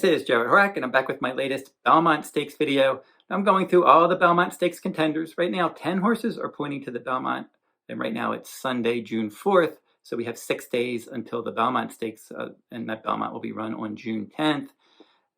this is Jared Horak, and I'm back with my latest Belmont Stakes video. I'm going through all the Belmont Stakes contenders. Right now, 10 horses are pointing to the Belmont, and right now it's Sunday, June 4th, so we have 6 days until the Belmont Stakes, and that Belmont will be run on June 10th.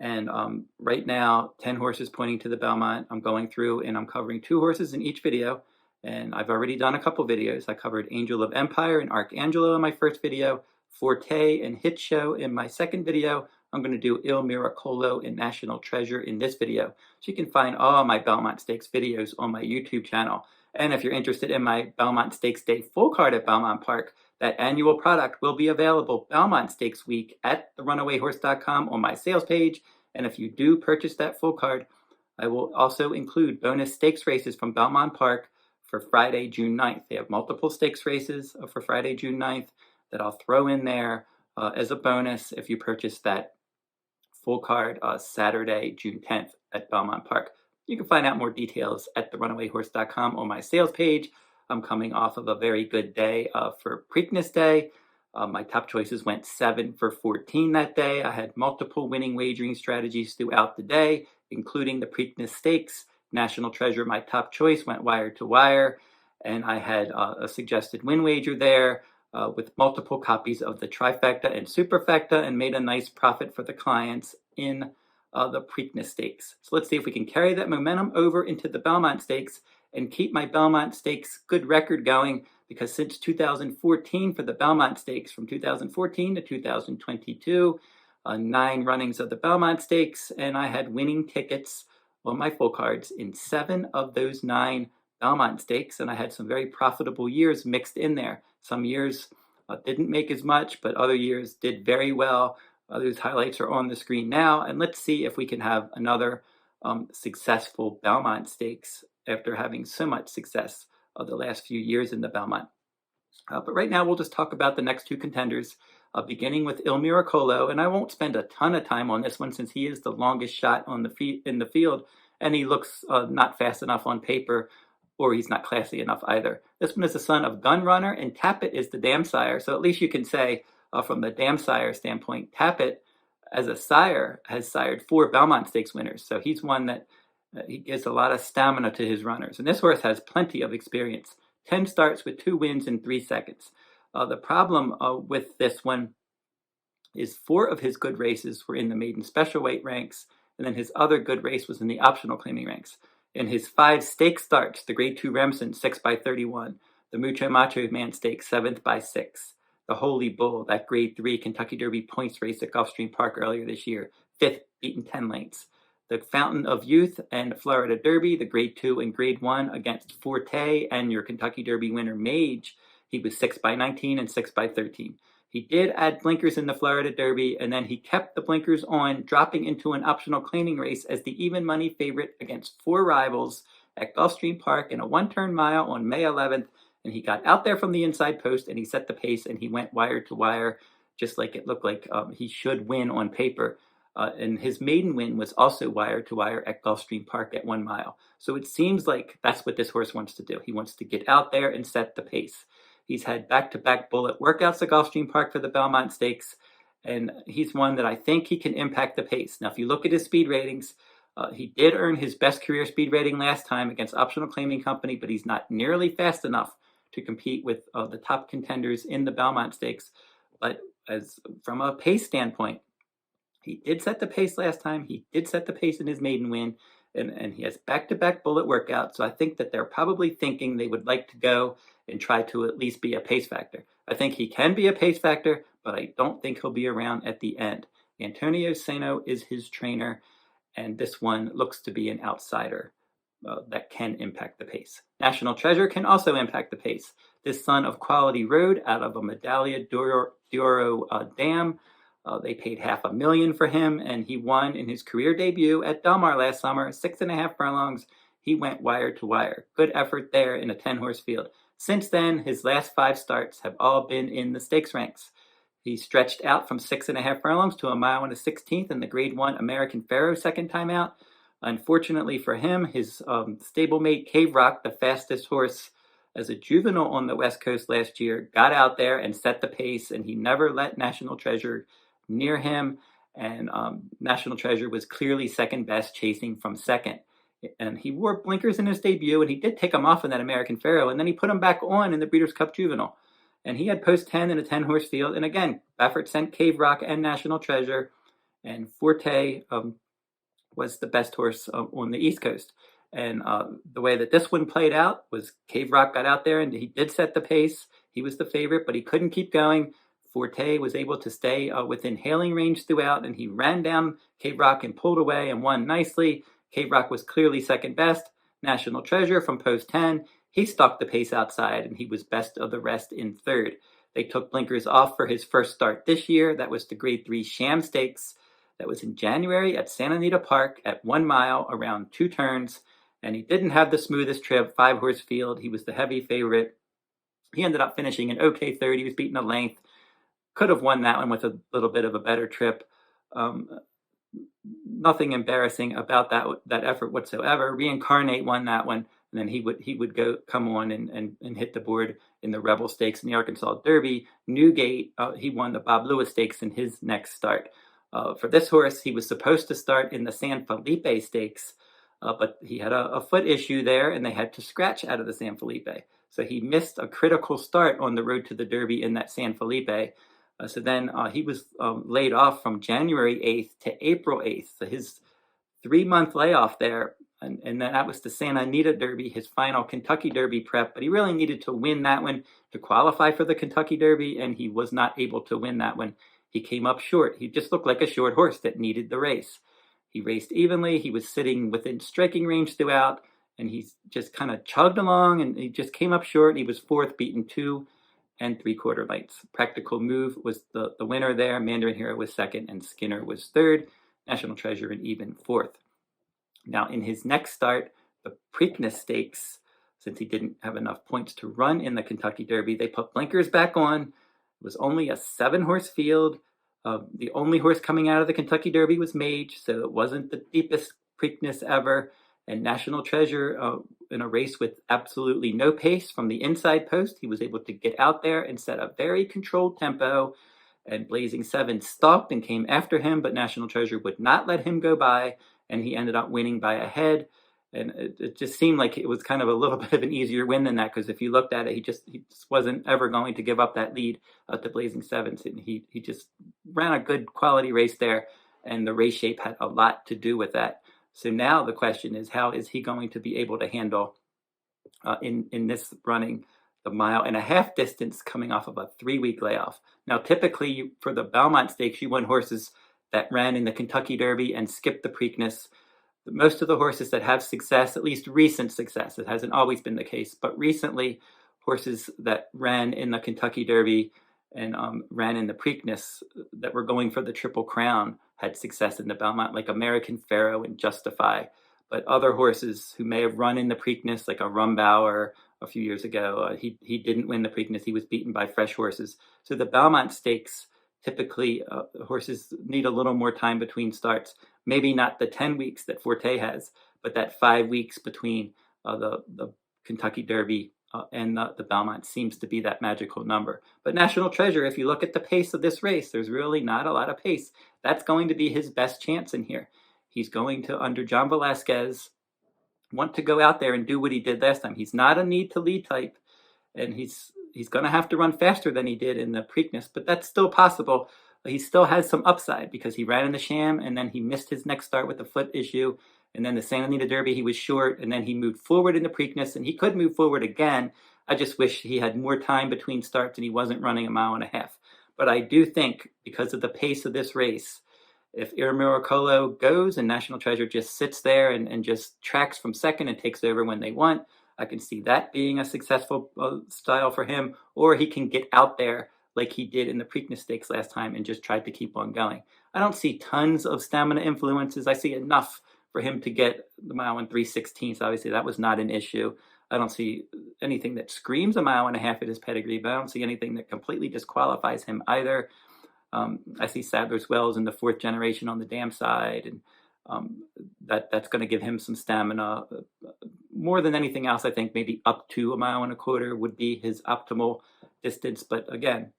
And right now, 10 horses pointing to the Belmont. I'm going through and I'm covering 2 horses in each video, and I've already done a couple videos. I covered Angel of Empire and Arcangelo in my first video, Forte and Hit Show in my second video. I'm going to do Il Miracolo and National Treasure in this video. So you can find all my Belmont Stakes videos on my YouTube channel. And if you're interested in my Belmont Stakes Day full card at Belmont Park, that annual product will be available Belmont Stakes Week at therunawayhorse.com on my sales page. And if you do purchase that full card, I will also include bonus stakes races from Belmont Park for Friday, June 9th. They have multiple stakes races for Friday, June 9th that I'll throw in there as a bonus if you purchase that full card Saturday, June 10th at Belmont Park. You can find out more details at therunawayhorse.com on my sales page. I'm coming off of a very good day for Preakness Day. My top choices went 7 for 14 that day. I had multiple winning wagering strategies throughout the day, including the Preakness Stakes. National Treasure, my top choice, went wire to wire, and I had a suggested win wager there with multiple copies of the Trifecta and Superfecta, and made a nice profit for the clients in the Preakness Stakes. So let's see if we can carry that momentum over into the Belmont Stakes and keep my Belmont Stakes good record going, because since 2014 for the Belmont Stakes, from 2014 to 2022, 9 runnings of the Belmont Stakes, and I had winning tickets on my full cards in 7 of those 9 Belmont Stakes, and I had some very profitable years mixed in there. Some years didn't make as much, but other years did very well. Those highlights are on the screen now, and let's see if we can have another successful Belmont Stakes after having so much success the last few years in the Belmont. But right now we'll just talk about the next 2 contenders, beginning with Il Miracolo, and I won't spend a ton of time on this one since he is the longest shot on in the field, and he looks not fast enough on paper, or he's not classy enough either. This one is the son of Gunrunner, and Tapit is the dam sire, so at least you can say from the dam sire standpoint, Tapit as a sire has sired 4 Belmont Stakes winners, so he's one that he gives a lot of stamina to his runners, and this horse has plenty of experience. 10 starts with 2 wins in 3 seconds. The problem with this one is 4 of his good races were in the maiden special weight ranks, and then his other good race was in the optional claiming ranks. In his 5 stake starts, the Grade 2 Remsen, 6 by 31, the Mucho Macho Man Stakes, 7th by 6, the Holy Bull, that Grade 3 Kentucky Derby points race at Gulfstream Park earlier this year, 5th, beaten 10 lengths. The Fountain of Youth and Florida Derby, the Grade 2 and Grade 1 against Forte and your Kentucky Derby winner Mage, he was 6 by 19 and 6 by 13. He did add blinkers in the Florida Derby, and then he kept the blinkers on, dropping into an optional claiming race as the even money favorite against 4 rivals at Gulfstream Park in a 1-turn mile on May 11th. And he got out there from the inside post, and he set the pace, and he went wire to wire, just like it looked like he should win on paper. And his maiden win was also wire to wire at Gulfstream Park at 1 mile. So it seems like that's what this horse wants to do. He wants to get out there and set the pace. He's had back-to-back bullet workouts at Gulfstream Park for the Belmont Stakes, and he's one that I think he can impact the pace. Now, if you look at his speed ratings, he did earn his best career speed rating last time against Optional Claiming Company, but he's not nearly fast enough to compete with the top contenders in the Belmont Stakes. But from a pace standpoint, he did set the pace last time. He did set the pace in his maiden win, and he has back-to-back bullet workouts. So I think that they're probably thinking they would like to go and try to at least be a pace factor. I think he can be a pace factor, but I don't think he'll be around at the end. Antonio Sano is his trainer, and this one looks to be an outsider that can impact the pace. National Treasure can also impact the pace. This son of Quality Road out of a Medaglia d'Oro dam. They paid $500,000 for him, and he won in his career debut at Del Mar last summer, 6.5 furlongs. He went wire to wire. Good effort there in a 10-horse field. Since then, his last 5 starts have all been in the stakes ranks. He stretched out from 6.5 furlongs to 1 mile and a 16th in the Grade 1 American Pharoah second time out. Unfortunately for him, his stablemate Cave Rock, the fastest horse as a juvenile on the West Coast last year, got out there and set the pace, and he never let National Treasure near him. and National Treasure was clearly second best, chasing from second. And he wore blinkers in his debut, and he did take them off in that American Pharoah, and then he put them back on in the Breeders' Cup Juvenile. And he had post 10 in a 10-horse field. And again, Baffert sent Cave Rock and National Treasure, and Forte was the best horse on the East Coast. And the way that this one played out was Cave Rock got out there, and he did set the pace. He was the favorite, but he couldn't keep going. Forte was able to stay within hailing range throughout, and he ran down Cave Rock and pulled away and won nicely. Cave Rock was clearly second best. National Treasure from post 10, he stalked the pace outside, and he was best of the rest in third. They took blinkers off for his first start this year. That was the Grade 3 Sham Stakes. That was in January at Santa Anita Park at 1 mile around 2 turns. And he didn't have the smoothest trip, 5-horse field. He was the heavy favorite. He ended up finishing an okay third. He was beating a length. Could have won that one with a little bit of a better trip. Nothing embarrassing about that effort whatsoever. Reincarnate won that one, and then he would come on and hit the board in the Rebel Stakes and the Arkansas Derby. Newgate, he won the Bob Lewis Stakes in his next start. For this horse, he was supposed to start in the San Felipe Stakes, but he had a foot issue there, and they had to scratch out of the San Felipe. So he missed a critical start on the road to the Derby in that San Felipe. So then he was laid off from January 8th to April 8th. So his 3-month layoff there, and then that was the Santa Anita Derby, his final Kentucky Derby prep. But he really needed to win that one to qualify for the Kentucky Derby, and he was not able to win that one. He came up short. He just looked like a short horse that needed the race. He raced evenly. He was sitting within striking range throughout, and he just kind of chugged along, and he just came up short. He was fourth, beaten 2 3/4 lengths. Practical Move was the winner there. Mandarin Hero was second, and Skinner was third. National Treasure an even fourth. Now, in his next start, the Preakness Stakes, since he didn't have enough points to run in the Kentucky Derby, they put blinkers back on. It was only a 7-horse field. The only horse coming out of the Kentucky Derby was Mage, so it wasn't the deepest Preakness ever. And National Treasure, in a race with absolutely no pace from the inside post, he was able to get out there and set a very controlled tempo. And Blazing 7 stalked and came after him, but National Treasure would not let him go by, and he ended up winning by a head. And it just seemed like it was kind of a little bit of an easier win than that, because if you looked at it, he just wasn't ever going to give up that lead to Blazing 7. And he just ran a good quality race there, and the race shape had a lot to do with that. So now the question is, how is he going to be able to handle in this running the 1.5 mile distance coming off of a 3-week layoff? Now, typically for the Belmont Stakes, you want horses that ran in the Kentucky Derby and skipped the Preakness. Most of the horses that have success, at least recent success, it hasn't always been the case, but recently horses that ran in the Kentucky Derby and ran in the Preakness that were going for the Triple Crown had success in the Belmont, like American Pharoah and Justify. But other horses who may have run in the Preakness, like a Rumbauer a few years ago, he didn't win the Preakness. He was beaten by fresh horses. So the Belmont Stakes, typically horses need a little more time between starts. Maybe not the 10 weeks that Forte has, but that 5 weeks between the Kentucky Derby and the Belmont seems to be that magical number. But National Treasure, if you look at the pace of this race, there's really not a lot of pace. That's going to be his best chance in here. He's going to, under John Velasquez, want to go out there and do what he did last time. He's not a need to lead type, and he's going to have to run faster than he did in the Preakness, but that's still possible. He still has some upside because he ran in the Sham, and then he missed his next start with a foot issue. And then the Santa Anita Derby, he was short, and then he moved forward in the Preakness, and he could move forward again. I just wish he had more time between starts and he wasn't running 1.5 miles. But I do think, because of the pace of this race, if Il Miracolo goes and National Treasure just sits there and just tracks from second and takes over when they want, I can see that being a successful style for him. Or he can get out there like he did in the Preakness Stakes last time and just tried to keep on going. I don't see tons of stamina influences. I see enough for him to get the 1 mile and 3/16. Obviously, that was not an issue. I don't see anything that screams 1.5 miles at his pedigree, but I don't see anything that completely disqualifies him either. I see Sadler's Wells in the 4th generation on the dam side, and that's going to give him some stamina. More than anything else, I think maybe up to 1.25 miles would be his optimal distance. But again,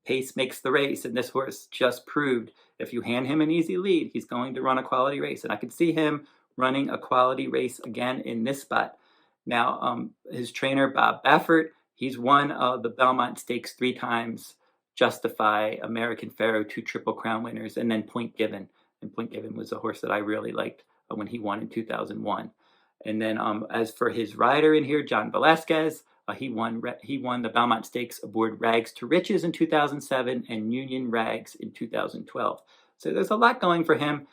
pace makes the race, and this horse just proved if you hand him an easy lead, he's going to run a quality race. And I could see him running a quality race again in this spot. Now, his trainer, Bob Baffert, he's won the Belmont Stakes 3 times, Justify, American Pharoah, 2 Triple Crown winners, and then Point Given. And Point Given was a horse that I really liked when he won in 2001. And then as for his rider in here, John Velasquez, he won the Belmont Stakes aboard Rags to Riches in 2007 and Union Rags in 2012. So there's a lot going for him.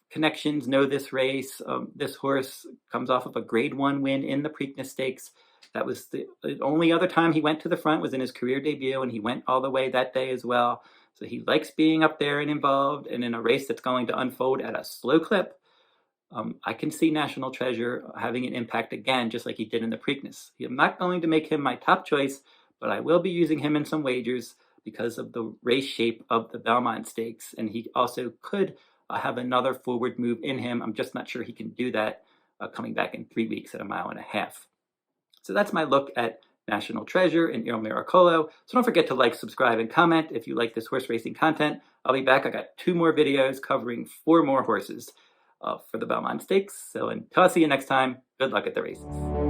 Connections know this race. This horse comes off of a Grade 1 win in the Preakness Stakes. That was the only other time he went to the front was in his career debut, and he went all the way that day as well. So he likes being up there and involved, and in a race that's going to unfold at a slow clip. I can see National Treasure having an impact again, just like he did in the Preakness. I'm not going to make him my top choice, but I will be using him in some wagers because of the race shape of the Belmont Stakes, and he also could have another forward move in him. I'm just not sure he can do that coming back in 3 weeks at 1.5 miles. So that's my look at National Treasure and Il Miracolo. So don't forget to like, subscribe, and comment if you like this horse racing content. I'll be back. I got 2 more videos covering 4 more horses for the Belmont Stakes. So until I see you next time, good luck at the races.